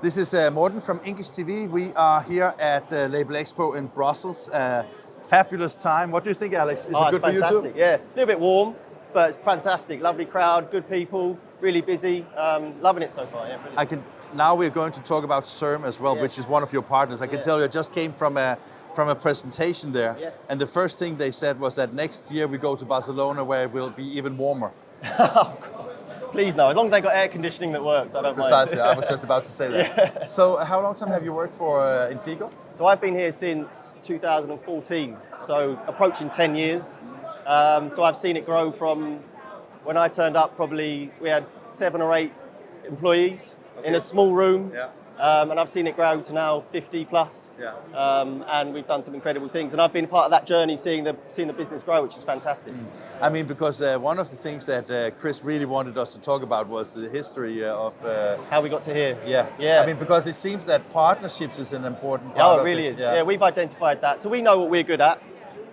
This is Morten from INKISH TV. We are here at Labelexpo in Brussels. Fabulous time. What do you think, Alex? Is it good for you too? Yeah, a little bit warm, but it's fantastic. Lovely crowd, good people, really busy. Loving it so far. Yeah, Now we're going to talk about CERM as well, which is one of your partners. I can tell you, I just came from a presentation there, and the first thing they said was that next year we go to Barcelona, where it will be even warmer. Please no, as long as they got air conditioning that works, I don't Precisely, mind. I was just about to say that. So how long time have you worked for Infigo? So I've been here since 2014, so approaching 10 years. So I've seen it grow from when I turned up, probably we had 7 or 8 employees in a small room. And I've seen it grow to now 50 plus, and we've done some incredible things. And I've been part of that journey, seeing the business grow, which is fantastic. I mean, because one of the things that Chris really wanted us to talk about was the history of how we got to here. Yeah. I mean, because it seems that partnerships is an important part. Oh, it really is. Yeah, we've identified that. So we know what we're good at,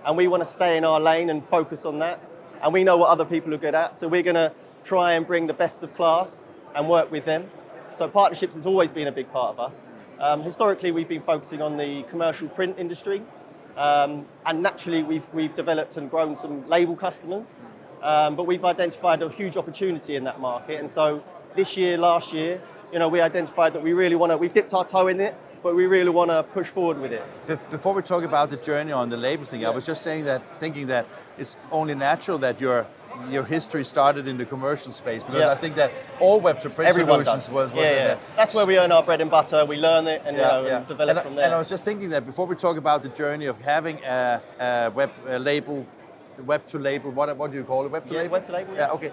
and we want to stay in our lane and focus on that. And we know what other people are good at, so we're going to try and bring the best of class and work with them. So partnerships has always been a big part of us. Historically, we've been focusing on the commercial print industry, and naturally we've developed and grown some label customers, but we've identified a huge opportunity in that market. And so this year, last year, we identified that we've dipped our toe in it, but we really want to push forward with it. Before we talk about the journey on the label thing, I was just thinking that it's only natural that your history started in the commercial space, because I think that all web to print solutions was in there. That's where we earn our bread and butter. We learn it and, and develop from there. And I was just thinking that before we talk about the journey of having a web label, web to label, what do you call it? Web to label? Web to label. Yeah, okay.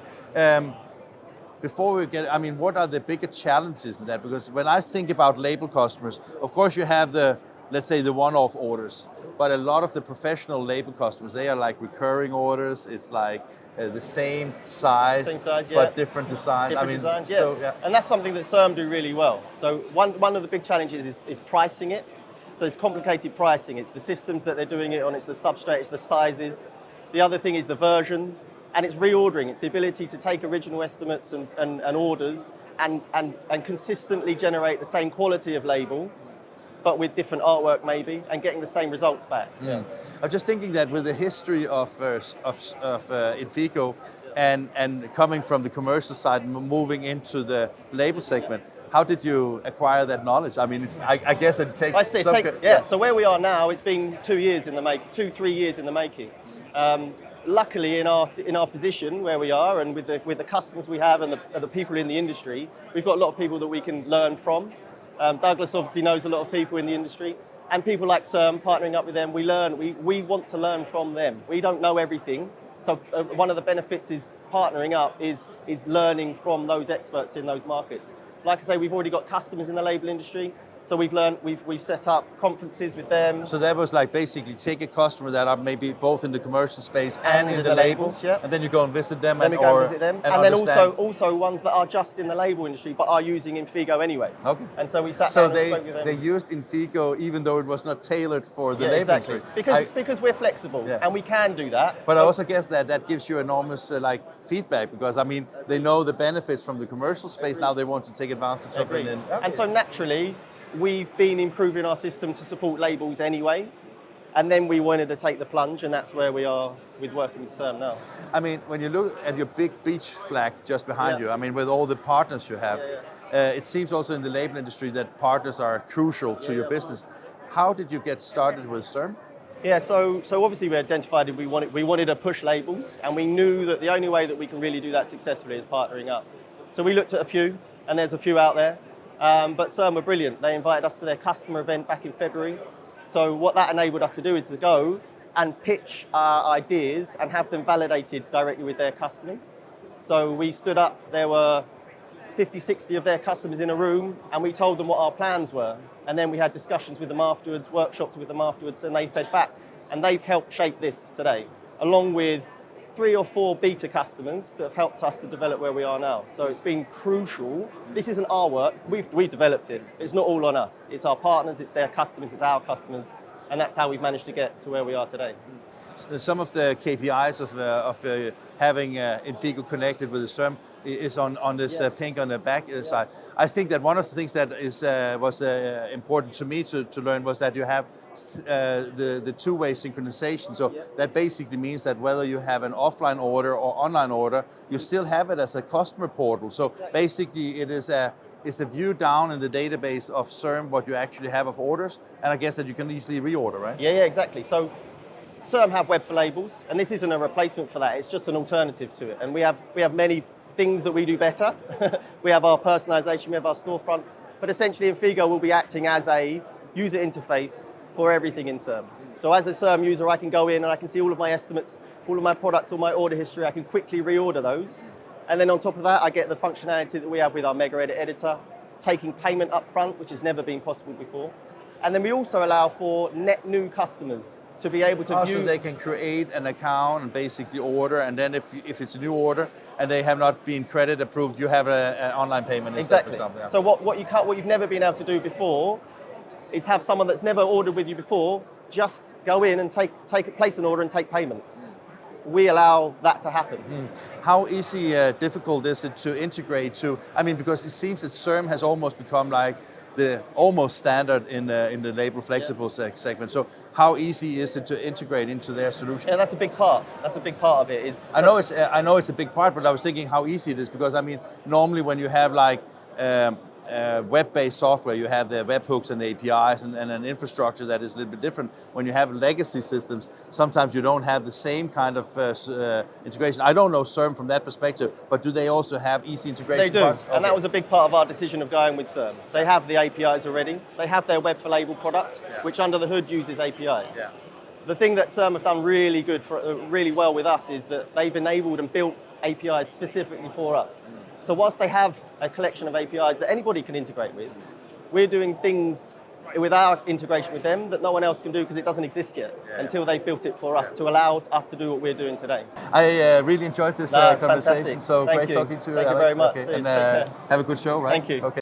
Before we get, I mean, what are the bigger challenges in that? Because when I think about label customers, of course you have let's say the one-off orders, but a lot of the professional label customers, they are like recurring orders. It's like the same size, but different designs. Designs. And that's something that CERM do really well. So one of the big challenges is pricing it. So it's complicated pricing. It's the systems that they're doing it on, it's the substrate, it's the sizes. The other thing is the versions, and it's reordering. It's the ability to take original estimates and orders and consistently generate the same quality of label, but with different artwork maybe, and getting the same results back. Yeah. I'm just thinking that with the history of Infigo and coming from the commercial side and moving into the label segment, how did you acquire that knowledge? I mean, I guess it takes So where we are now, it's been 3 years in the making. Luckily, in our position where we are, and with the customers we have and the people in the industry, we've got a lot of people that we can learn from. Douglas obviously knows a lot of people in the industry, and people like CERM, partnering up with them, we want to learn from them. We don't know everything, so one of the benefits is partnering up is learning from those experts in those markets. Like I say, we've already got customers in the label industry, so we've set up conferences with them. So that was like basically take a customer that are maybe both in the commercial space and in the labels, and then you go and visit them. And then also ones that are just in the label industry but are using Infigo anyway. Okay. And so we sat down and spoke with them. They used Infigo even though it was not tailored for the label industry. Because we're flexible and we can do that. But I also guess that gives you enormous feedback, because I mean they know the benefits from the commercial space. Now they want to take advantage of it. And so naturally, we've been improving our system to support labels anyway, and then we wanted to take the plunge, and that's where we are with working with CERM now. I mean, when you look at your big beach flag just behind you, I mean, with all the partners you have, it seems also in the label industry that partners are crucial to your business. How did you get started with CERM? Yeah, so obviously we identified we wanted to push labels, and we knew that the only way that we can really do that successfully is partnering up. So we looked at a few, and there's a few out there. But CERM were brilliant. They invited us to their customer event back in February. So what that enabled us to do is to go and pitch our ideas and have them validated directly with their customers. So we stood up, there were 50, 60 of their customers in a room, and we told them what our plans were. And then we had discussions with them afterwards, workshops with them afterwards, and they fed back. And they've helped shape this today, along with 3 or 4 beta customers that have helped us to develop where we are now. So it's been crucial. This isn't our work, we developed it. It's not all on us. It's our partners, it's their customers, it's our customers. And that's how we've managed to get to where we are today. Some of the KPIs of having Infigo connected with the CERM is on this pink on the back side. I think that one of the things that was important to me to learn was that you have the two-way synchronization. So that basically means that whether you have an offline order or online order, you still have it as a customer portal. So basically it is it's a view down in the database of CERM what you actually have of orders, and I guess that you can easily reorder, right? Yeah, exactly. So CERM have web for labels, and this isn't a replacement for that. It's just an alternative to it. And we have many things that we do better. We have our personalization, we have our storefront, but essentially Infigo will be acting as a user interface for everything in CERM. So as a CERM user, I can go in and I can see all of my estimates, all of my products, all my order history. I can quickly reorder those. And then on top of that, I get the functionality that we have with our Mega Edit editor, taking payment up front, which has never been possible before. And then we also allow for net new customers to be able to view. So they can create an account and basically order, and then if it's a new order and they have not been credit approved, you have an online payment instead, for example. Yeah. So what you've never been able to do before is have someone that's never ordered with you before just go in and place an order and take payment. We allow that to happen. How easy, difficult is it to integrate to? I mean, because it seems that CERM has almost become like the almost standard in the label flexible segment. So how easy is it to integrate into their solution? Yeah, that's a big part. That's a big part of it. I know it's a big part, but I was thinking how easy it is, because I mean, normally when you have like web-based software, you have the webhooks and the APIs and an infrastructure that is a little bit different. When you have legacy systems, sometimes you don't have the same kind of integration. I don't know CERM from that perspective, but do they also have easy integration? They do, parts? and that was a big part of our decision of going with CERM. They have the APIs already. They have their web for label product, which under the hood uses APIs. Yeah. The thing that CERM have done really well with us is that they've enabled and built APIs specifically for us. So whilst they have a collection of APIs that anybody can integrate with, we're doing things with our integration with them that no one else can do because it doesn't exist yet until they built it for us to allow us to do what we're doing today. I really enjoyed this conversation. Fantastic. So Thank great you. talking to you, Thank Alex. you very much. Okay. And have a good show, right? Thank you. Okay.